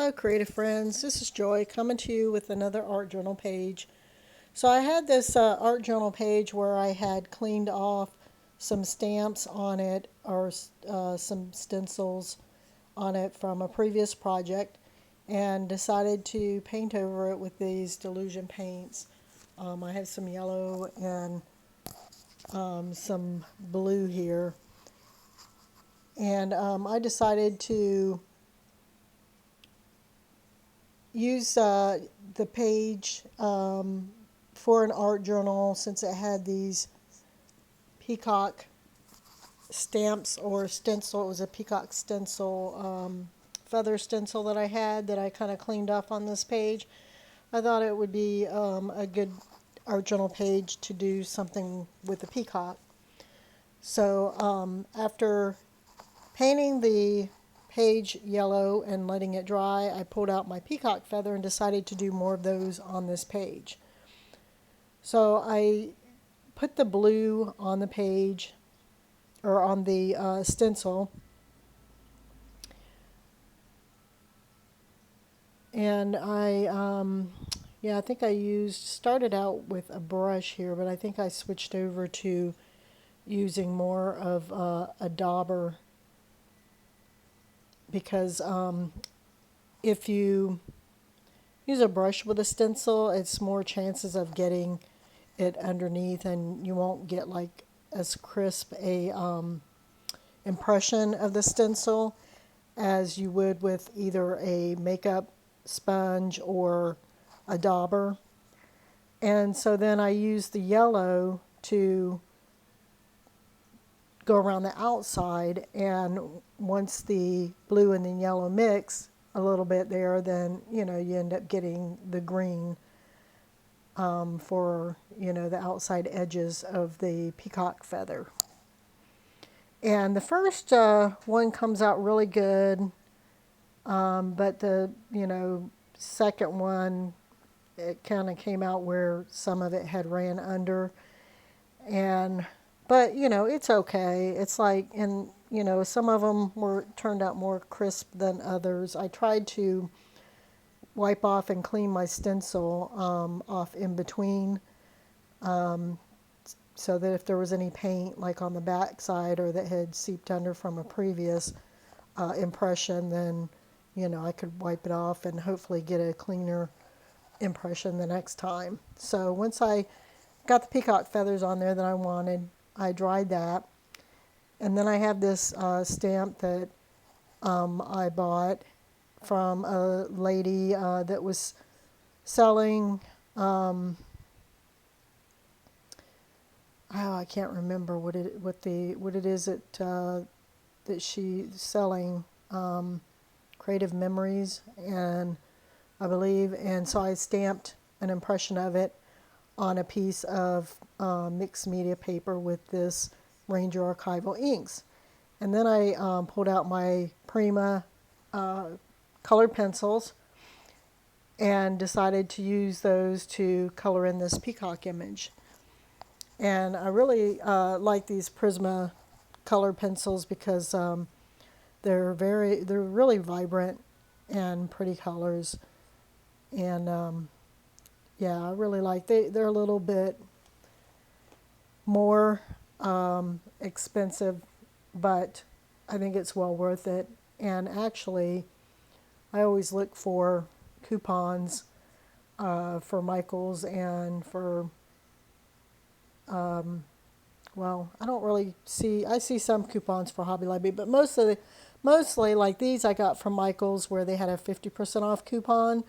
Hello creative friends, this is Joy coming to you with another art journal page. So I had this art journal page where I had cleaned off some stamps on it or some stencils on it from a previous project and decided to paint over it with these Dylusion paints. I have some yellow and some blue here, and I decided to use the page for an art journal since it had these peacock stamps or stencil. It was a peacock stencil, feather stencil that I had that I kind of cleaned up on this page. I thought it would be a good art journal page to do something with the peacock. So after painting the page yellow and letting it dry, I pulled out my peacock feather and decided to do more of those on this page. So I put the blue on the page, or on the stencil, and I think I started out with a brush here, but I think I switched over to using more of a dauber, because if you use a brush with a stencil, it's more chances of getting it underneath, and you won't get like as crisp a impression of the stencil as you would with either a makeup sponge or a dauber. And so then I use the yellow to go around the outside, and once the blue and the yellow mix a little bit there, then you end up getting the green for the outside edges of the peacock feather. And the first one comes out really good, but the second one, it kind of came out where some of it had ran under. But it's okay. It's like, and some of them turned out more crisp than others. I tried to wipe off and clean my stencil off in between, so that if there was any paint like on the back side or that had seeped under from a previous impression, then I could wipe it off and hopefully get a cleaner impression the next time. So once I got the peacock feathers on there that I wanted, I dried that, and then I have this stamp that I bought from a lady that was selling. I can't remember what it is that she's selling. Creative Memories, and I believe, and so I stamped an impression of it on a piece of mixed media paper with this Ranger Archival inks. And then I pulled out my Prima colored pencils and decided to use those to color in this peacock image. And I really like these Prismacolor pencils because they're really vibrant and pretty colors. And yeah, I really like. They're a little bit more expensive, but I think it's well worth it. And actually, I always look for coupons for Michaels and for well, I don't really see. I see some coupons for Hobby Lobby, but mostly like these I got from Michaels where they had a 50% off coupon.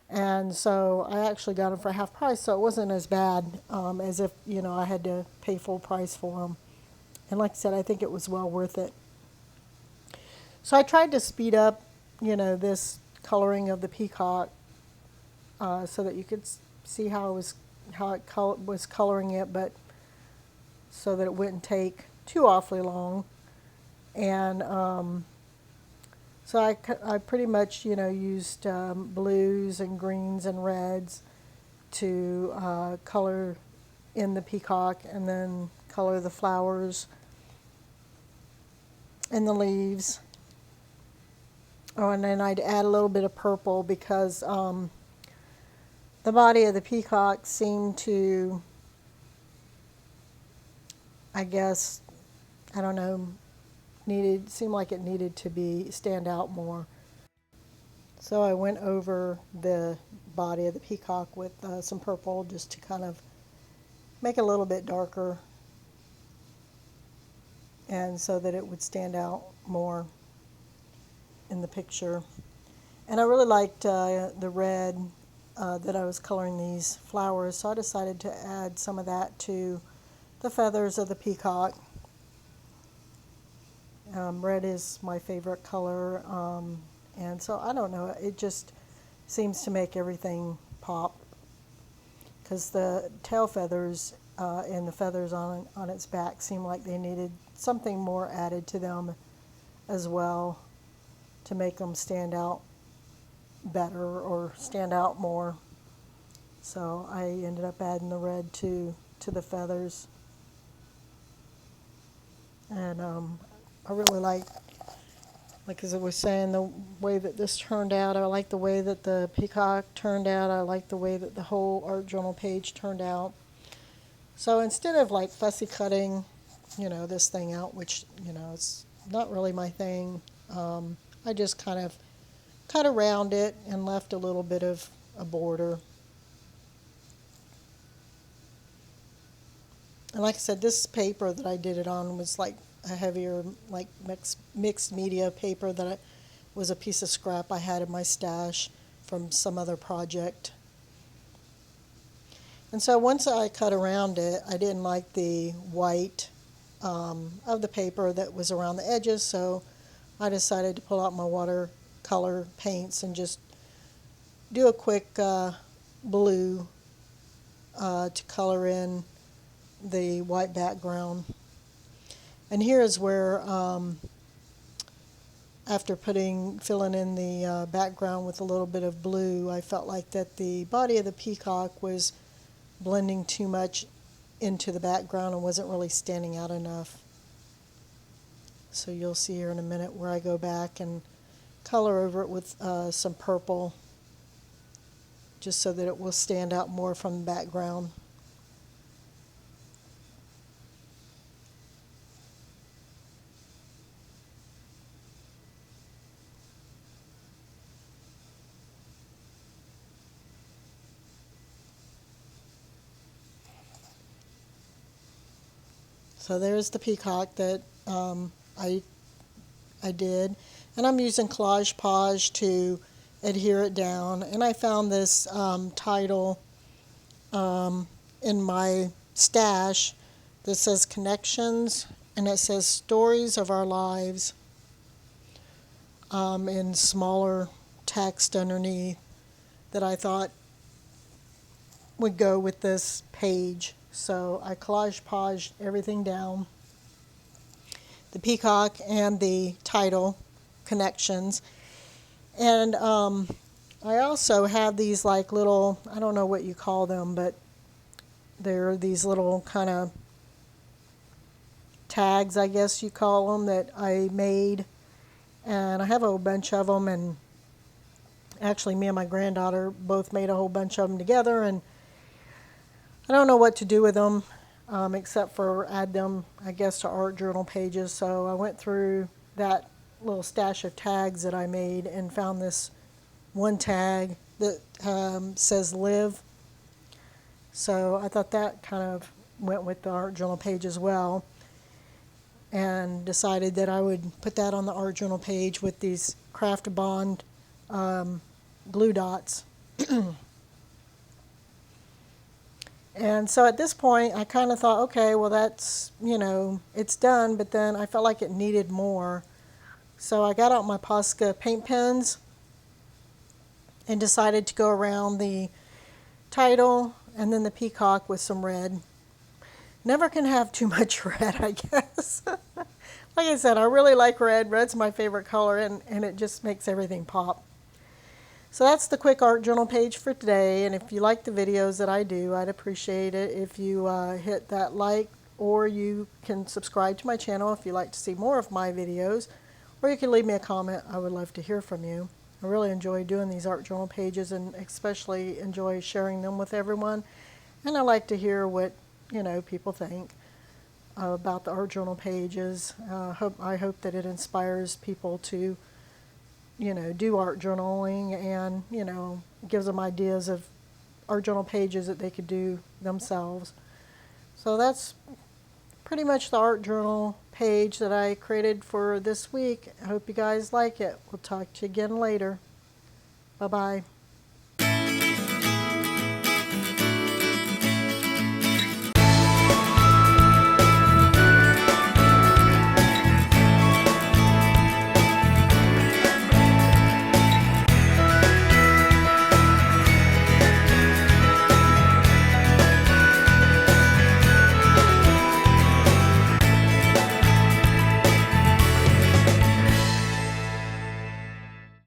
And so I actually got them for half price, so it wasn't as bad as if I had to pay full price for them. And like I said, I think it was well worth it. So I tried to speed up, this coloring of the peacock so that you could see how it was coloring it, but so that it wouldn't take too awfully long. And so I pretty much, used blues and greens and reds to color in the peacock, and then color the flowers and the leaves. Oh, and then I'd add a little bit of purple because the body of the peacock seemed to, I guess, I don't know, seemed like it needed to be stand out more. So I went over the body of the peacock with some purple just to kind of make it a little bit darker and so that it would stand out more in the picture. And I really liked the red that I was coloring these flowers, so I decided to add some of that to the feathers of the peacock. Red is my favorite color, and so I don't know, it just seems to make everything pop because the tail feathers and the feathers on its back seem like they needed something more added to them as well to make them stand out better or stand out more. So I ended up adding the red to the feathers. And I really like as I was saying, the way that this turned out. I like the way that the peacock turned out. I like the way that the whole art journal page turned out. So instead of like fussy cutting, this thing out, which, it's not really my thing, I just kind of cut around it and left a little bit of a border. And like I said, this paper that I did it on was like a heavier, like mixed media paper that was a piece of scrap I had in my stash from some other project. And so once I cut around it, I didn't like the white of the paper that was around the edges, so I decided to pull out my watercolor paints and just do a quick blue to color in the white background. And here is where, after filling in the background with a little bit of blue, I felt like that the body of the peacock was blending too much into the background and wasn't really standing out enough. So you'll see here in a minute where I go back and color over it with some purple, just so that it will stand out more from the background. So there's the peacock that I did, and I'm using Collage Page to adhere it down. And I found this title in my stash that says Connections, and it says Stories of Our Lives in smaller text underneath that I thought would go with this page. So I Collage Paged everything down, the peacock and the title, Connections. And I also have these like little, I don't know what you call them, but they're these little kind of tags, I guess you call them, that I made. And I have a whole bunch of them, and actually me and my granddaughter both made a whole bunch of them together, and I don't know what to do with them except for add them, I guess, to art journal pages. So I went through that little stash of tags that I made and found this one tag that says Live. So I thought that kind of went with the art journal page as well, and decided that I would put that on the art journal page with these Craft Bond glue dots. And so at this point, I kind of thought, okay, well, that's, it's done, but then I felt like it needed more. So I got out my Posca paint pens and decided to go around the title and then the peacock with some red. Never can have too much red, I guess. Like I said, I really like red. Red's my favorite color, and it just makes everything pop. So that's the quick art journal page for today, and if you like the videos that I do, I'd appreciate it if you hit that like, or you can subscribe to my channel if you'd like to see more of my videos, or you can leave me a comment. I would love to hear from you. I really enjoy doing these art journal pages, and especially enjoy sharing them with everyone. And I like to hear what, people think about the art journal pages. I hope that it inspires people to, do art journaling, and, gives them ideas of art journal pages that they could do themselves. So that's pretty much the art journal page that I created for this week. I hope you guys like it. We'll talk to you again later. Bye-bye.